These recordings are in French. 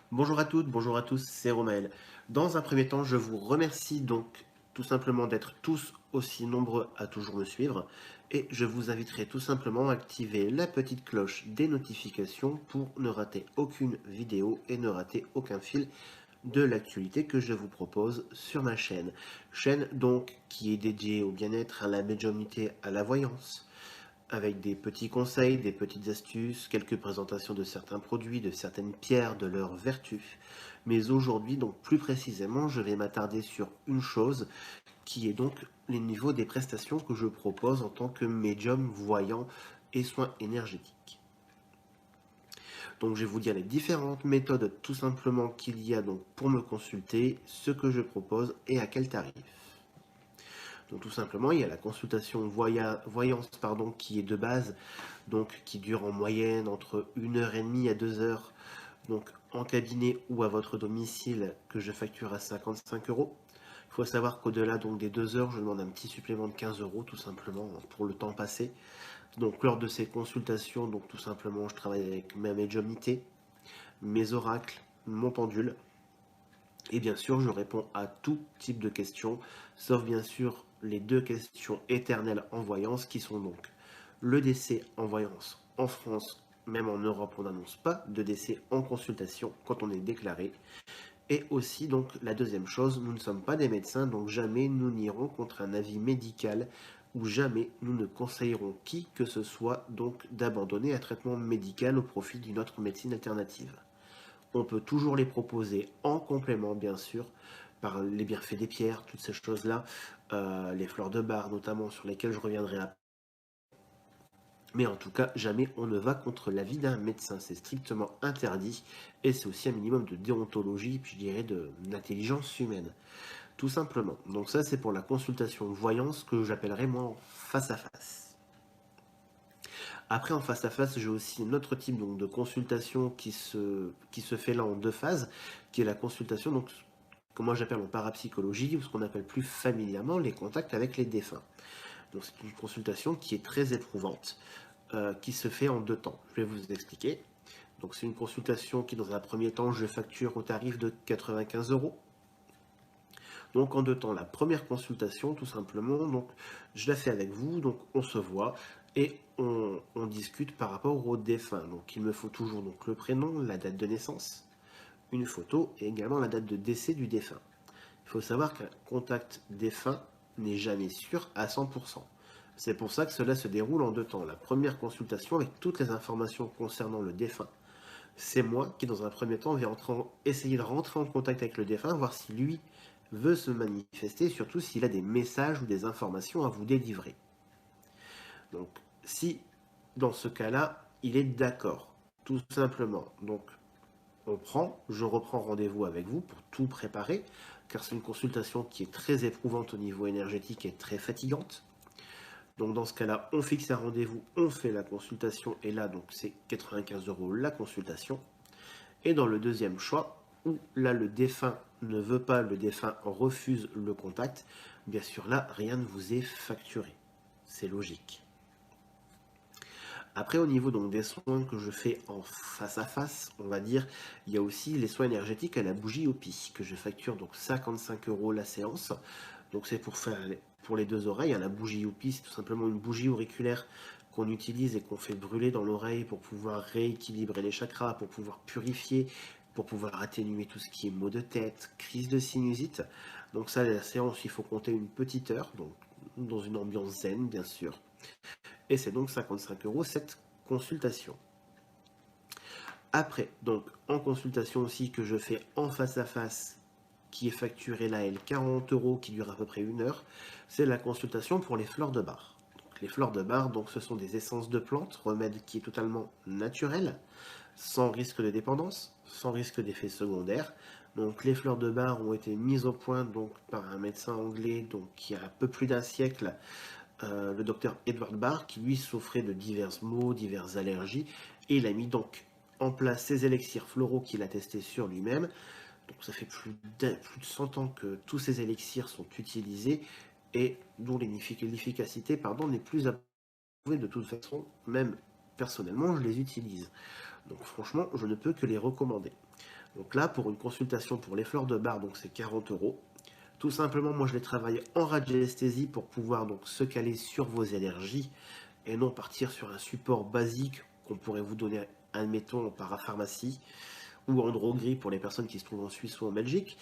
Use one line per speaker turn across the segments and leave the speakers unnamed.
Bonjour à toutes, bonjour à tous, c'est Romaël. Dans un premier temps, je vous remercie donc tout simplement d'être tous aussi nombreux à toujours me suivre et je vous inviterai tout simplement à activer la petite cloche des notifications pour ne rater aucune vidéo et ne rater aucun fil de l'actualité que je vous propose sur ma chaîne. Chaîne donc qui est dédiée au bien-être, à la médiumnité, à la voyance, avec des petits conseils, des petites astuces, quelques présentations de certains produits, de certaines pierres, de leurs vertus. Mais aujourd'hui, donc plus précisément, je vais m'attarder sur une chose qui est donc les niveaux des prestations que je propose en tant que médium, voyant et soins énergétiques. Donc je vais vous dire les différentes méthodes tout simplement qu'il y a donc pour me consulter, ce que je propose et à quel tarif. Donc tout simplement, il y a la consultation voyance qui est de base, donc qui dure en moyenne entre 1h30 à 2 heures, donc en cabinet ou à votre domicile, que je facture à 55 euros. Il faut savoir qu'au-delà donc des 2 heures, je demande un petit supplément de 15 euros tout simplement pour le temps passé. Donc lors de ces consultations, donc tout simplement, je travaille avec ma médiumnité, mes oracles, mon pendule. Et bien sûr, je réponds à tout type de questions, sauf bien sûr les deux questions éternelles en voyance qui sont donc le décès en voyance en France, même en Europe, on n'annonce pas de décès en consultation quand on est déclaré. Et aussi donc la deuxième chose, nous ne sommes pas des médecins, donc jamais nous n'irons contre un avis médical ou jamais nous ne conseillerons qui que ce soit donc d'abandonner un traitement médical au profit d'une autre médecine alternative. On peut toujours les proposer en complément, bien sûr, par les bienfaits des pierres, toutes ces choses-là, les fleurs de bar notamment, sur lesquelles je reviendrai après. Mais en tout cas, jamais on ne va contre l'avis d'un médecin. C'est strictement interdit et c'est aussi un minimum de déontologie, puis je dirais d'intelligence humaine. Tout simplement. Donc ça, c'est pour la consultation voyance que j'appellerais moi en face à face. Après, en face à face, j'ai aussi un autre type donc, de consultation qui se fait là en deux phases, qui est la consultation, donc, que moi j'appelle en parapsychologie, ou ce qu'on appelle plus familièrement les contacts avec les défunts. Donc c'est une consultation qui est très éprouvante, qui se fait en deux temps. Je vais vous expliquer. Donc c'est une consultation qui, dans un premier temps, je facture au tarif de 95 euros. Donc en deux temps, la première consultation, tout simplement, donc je la fais avec vous, donc on se voit et on discute par rapport au défunt. Donc il me faut toujours donc le prénom, la date de naissance, une photo et également la date de décès du défunt. Il faut savoir qu'un contact défunt n'est jamais sûr à 100%. C'est pour ça que cela se déroule en deux temps. La première consultation avec toutes les informations concernant le défunt. C'est moi qui, dans un premier temps, vais essayer de rentrer en contact avec le défunt, voir si lui veut se manifester, surtout s'il a des messages ou des informations à vous délivrer. Donc, si dans ce cas-là, il est d'accord, tout simplement. Donc, je reprends rendez-vous avec vous pour tout préparer, car c'est une consultation qui est très éprouvante au niveau énergétique et très fatigante. Donc dans ce cas-là, on fixe un rendez-vous, on fait la consultation, et là, donc c'est 95 euros la consultation. Et dans le deuxième choix, où là le défunt ne veut pas, le défunt refuse le contact, bien sûr là, rien ne vous est facturé. C'est logique. Après, au niveau donc, des soins que je fais en face à face, on va dire, il y a aussi les soins énergétiques à la bougie Opi, que je facture donc 55 € la séance. Donc c'est pour faire pour les deux oreilles. La bougie Opi, c'est tout simplement une bougie auriculaire qu'on utilise et qu'on fait brûler dans l'oreille pour pouvoir rééquilibrer les chakras, pour pouvoir purifier, pour pouvoir atténuer tout ce qui est maux de tête, crise de sinusite. Donc ça, la séance, il faut compter une petite heure, donc dans une ambiance zen, bien sûr. Et c'est donc 55 € cette consultation. Après, donc en consultation aussi que je fais en face à face, qui est facturée là, elle 40 €, qui dure à peu près une heure, c'est la consultation pour les fleurs de bar. Donc, les fleurs de bar, donc, ce sont des essences de plantes, remède qui est totalement naturel, sans risque de dépendance, sans risque d'effets secondaires. Donc les fleurs de bar ont été mises au point donc, par un médecin anglais donc, qui a un peu plus d'un siècle, le docteur Edward Barr, qui lui souffrait de divers maux, diverses allergies, et il a mis donc en place ces élixirs floraux qu'il a testés sur lui-même. Donc ça fait plus de 100 ans que tous ces élixirs sont utilisés et dont l'efficacité n'est plus approuvée de toute façon, même personnellement je les utilise. Donc franchement, je ne peux que les recommander. Donc là, pour une consultation pour les fleurs de bar, donc c'est 40 €. Tout simplement, moi je les travaille en radiesthésie pour pouvoir donc se caler sur vos allergies et non partir sur un support basique qu'on pourrait vous donner, admettons, en parapharmacie ou en droguerie pour les personnes qui se trouvent en Suisse ou en Belgique.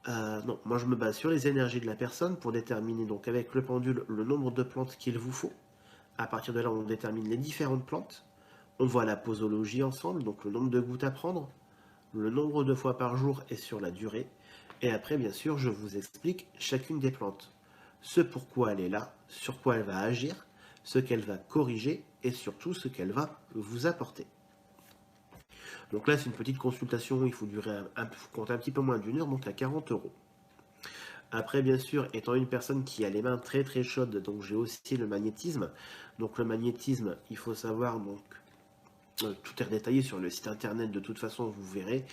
Non, moi je me base sur les énergies de la personne pour déterminer donc avec le pendule le nombre de plantes qu'il vous faut. À partir de là, on détermine les différentes plantes. On voit la posologie ensemble, donc le nombre de gouttes à prendre, le nombre de fois par jour et sur la durée. Et après, bien sûr, je vous explique chacune des plantes. Ce pourquoi elle est là, sur quoi elle va agir, ce qu'elle va corriger et surtout ce qu'elle va vous apporter. Donc là, c'est une petite consultation, il faut compter un petit peu moins d'une heure, donc à 40 €. Après, bien sûr, étant une personne qui a les mains très très chaudes, donc j'ai aussi le magnétisme. Donc le magnétisme, il faut savoir, donc tout est détaillé sur le site internet, de toute façon, vous verrez.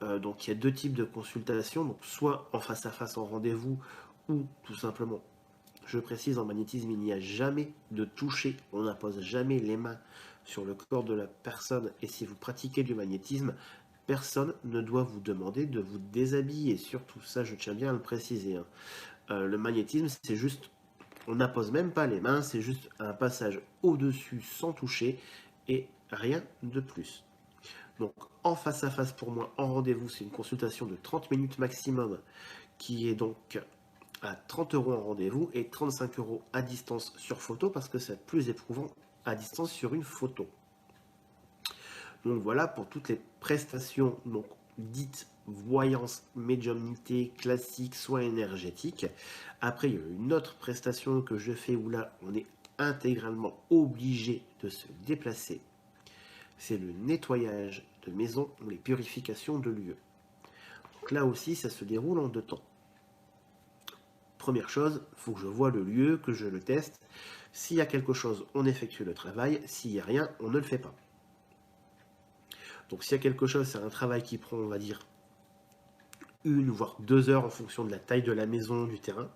Donc il y a deux types de consultations, donc soit en face à face en rendez-vous, ou tout simplement, je précise, en magnétisme, il n'y a jamais de toucher, on n'impose jamais les mains sur le corps de la personne, et si vous pratiquez du magnétisme, personne ne doit vous demander de vous déshabiller, surtout ça, je tiens bien à le préciser. Le magnétisme, c'est juste, on n'impose même pas les mains, c'est juste un passage au-dessus sans toucher, et rien de plus. Donc en face à face pour moi, en rendez-vous, c'est une consultation de 30 minutes maximum, qui est donc à 30 € en rendez-vous et 35 € à distance sur photo, parce que c'est plus éprouvant à distance sur une photo. Donc voilà pour toutes les prestations donc dites voyance, médiumnité, classique, soins énergétiques. Après, il y a une autre prestation que je fais où là, on est intégralement obligé de se déplacer. C'est le nettoyage de maison ou les purifications de lieux. Donc là aussi, ça se déroule en deux temps. Première chose, il faut que je voie le lieu, que je le teste. S'il y a quelque chose, on effectue le travail. S'il n'y a rien, on ne le fait pas. Donc s'il y a quelque chose, c'est un travail qui prend, on va dire, 1 voire 2 heures en fonction de la taille de la maison, du terrain.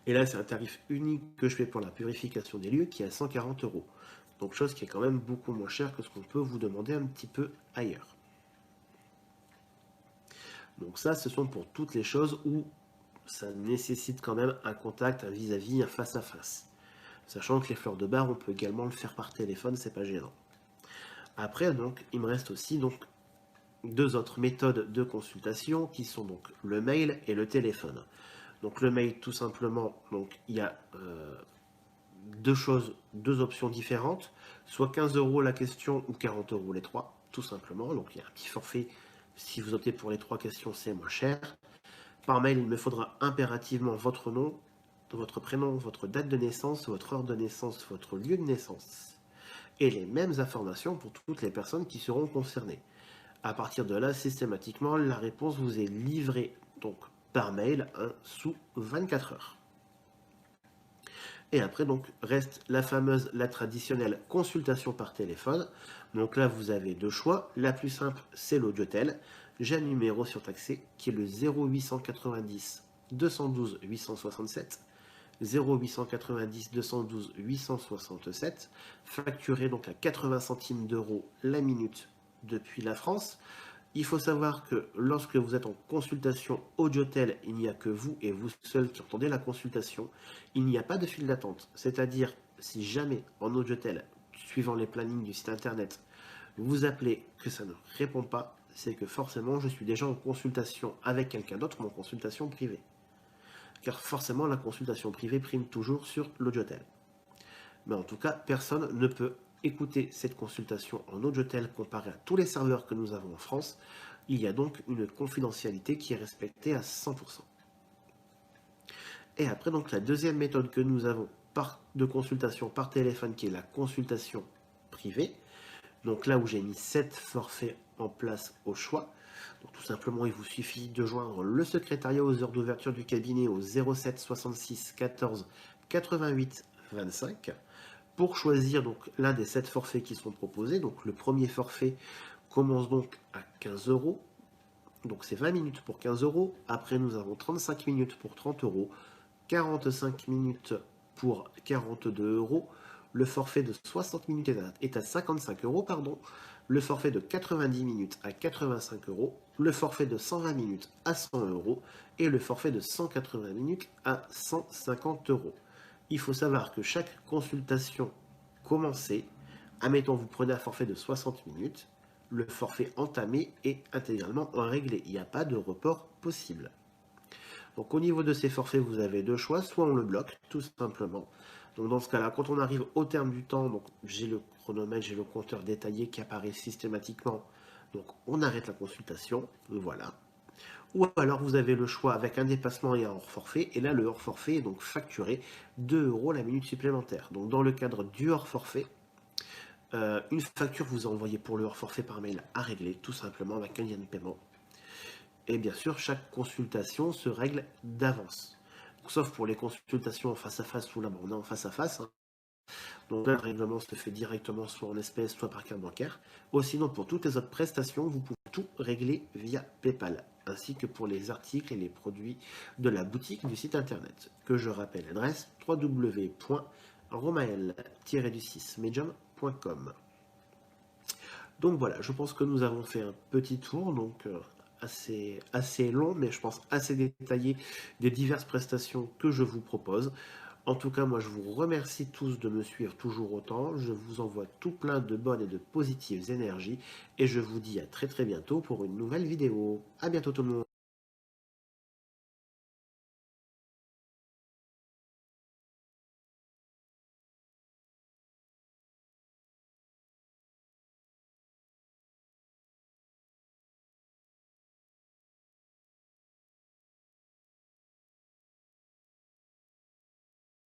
Et là, c'est un tarif unique que je fais pour la purification des lieux qui est à 140 €. Donc chose qui est quand même beaucoup moins cher que ce qu'on peut vous demander un petit peu ailleurs. Donc ça, ce sont pour toutes les choses où ça nécessite quand même un contact, un vis-à-vis, un face-à-face. Sachant que les fleurs de bar, on peut également le faire par téléphone, c'est pas gênant. Après, donc, il me reste aussi donc deux autres méthodes de consultation qui sont donc le mail et le téléphone. Donc le mail, tout simplement, donc il y a deux options différentes, soit 15 € la question ou 40 € les trois, tout simplement. Donc il y a un petit forfait, si vous optez pour les trois questions, c'est moins cher. Par mail, il me faudra impérativement votre nom, votre prénom, votre date de naissance, votre heure de naissance, votre lieu de naissance. Et les mêmes informations pour toutes les personnes qui seront concernées. À partir de là, systématiquement, la réponse vous est livrée donc par mail sous 24 heures. Et après, donc, reste la traditionnelle consultation par téléphone. Donc là, vous avez deux choix. La plus simple, c'est l'Audiotel. J'ai un numéro surtaxé qui est le 0890 212 867. 0890 212 867, facturé donc à 80 centimes d'euros la minute depuis la France. Il faut savoir que lorsque vous êtes en consultation Audiotel, il n'y a que vous et vous seul qui entendez la consultation. Il n'y a pas de file d'attente. C'est-à-dire, si jamais en Audiotel, suivant les plannings du site internet, vous appelez que ça ne répond pas, c'est que forcément je suis déjà en consultation avec quelqu'un d'autre, en consultation privée. Car forcément la consultation privée prime toujours sur l'Audiotel. Mais en tout cas, personne ne peut écouter cette consultation en Audiotel comparé à tous les serveurs que nous avons en France. Il y a donc une confidentialité qui est respectée à 100%. Et après, donc, la deuxième méthode que nous avons de consultation par téléphone, qui est la consultation privée. Donc là où j'ai mis 7 forfaits en place au choix. Donc tout simplement, il vous suffit de joindre le secrétariat aux heures d'ouverture du cabinet au 07 66 14 88 25 pour choisir donc l'un des 7 forfaits qui sont proposés. Donc le premier forfait commence donc à 15 euros. Donc c'est 20 minutes pour 15 euros. Après, nous avons 35 minutes pour 30 euros, 45 minutes pour 42 euros. Le forfait de 60 minutes est à 55 euros, pardon. Le forfait de 90 minutes à 85 euros. Le forfait de 120 minutes à 100 euros. Et le forfait de 180 minutes à 150 euros. Il faut savoir que chaque consultation commencée, admettons vous prenez un forfait de 60 minutes, le forfait entamé est intégralement réglé. Il n'y a pas de report possible. Donc au niveau de ces forfaits, vous avez deux choix. Soit on le bloque, tout simplement. Donc dans ce cas-là, quand on arrive au terme du temps, donc j'ai le chronomètre, j'ai le compteur détaillé qui apparaît systématiquement. Donc on arrête la consultation, voilà. Ou alors vous avez le choix avec un dépassement et un hors forfait. Et là, le hors forfait est donc facturé 2 euros la minute supplémentaire. Donc dans le cadre du hors forfait, une facture vous est envoyée pour le hors forfait par mail à régler, tout simplement avec un lien de paiement. Et bien sûr, chaque consultation se règle d'avance. Sauf pour les consultations en face à face, où là, on est en face à face. Hein. Donc là, le règlement se fait directement soit en espèces, soit par carte bancaire. Ou sinon, pour toutes les autres prestations, vous pouvez tout régler via PayPal, ainsi que pour les articles et les produits de la boutique du site internet, que je rappelle l'adresse www.romael-medium.com. Donc voilà, je pense que nous avons fait un petit tour, donc assez long, mais je pense assez détaillé des diverses prestations que je vous propose. En tout cas, moi je vous remercie tous de me suivre toujours autant. Je vous envoie tout plein de bonnes et de positives énergies. Et je vous dis à très très bientôt pour une nouvelle vidéo. A bientôt tout le monde.